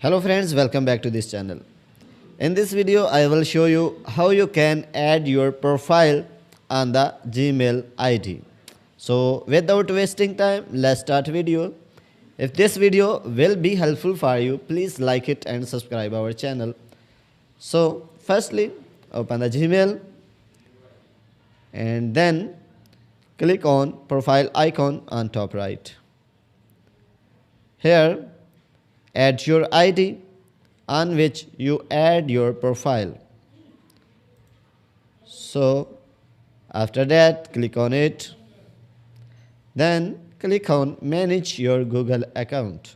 Hello friends, welcome back to this channel. In this video, I will show you how you can add your profile on the Gmail ID. So without wasting time, let's start video. If this video will be helpful for you, please like it and subscribe our channel. So firstly, open the Gmail and then click on profile icon on top right. Here, add your ID on which you add your profile. So after that, click on it. Then click on manage your Google account.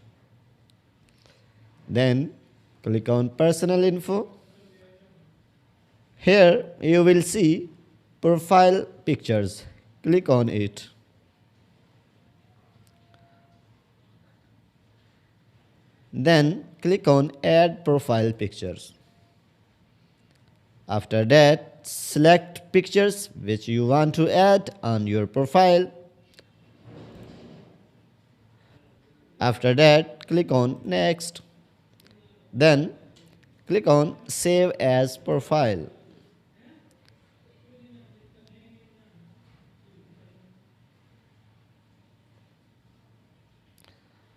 Then click on personal info. Here you will see profile pictures. Click on it. Then click on add profile pictures. After that, select pictures which you want to add on your profile. After that, click on next. Then click on save as profile.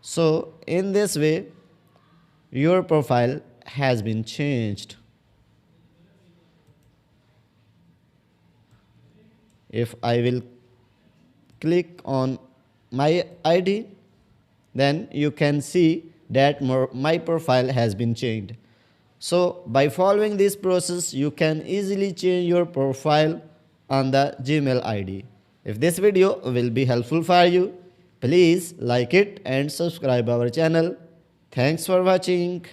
So in this way, your profile has been changed. If I will click on my ID, then you can see that my profile has been changed. So by following this process, you can easily change your profile on the Gmail ID. If this video will be helpful for you, please like it and subscribe our channel. Thanks for watching.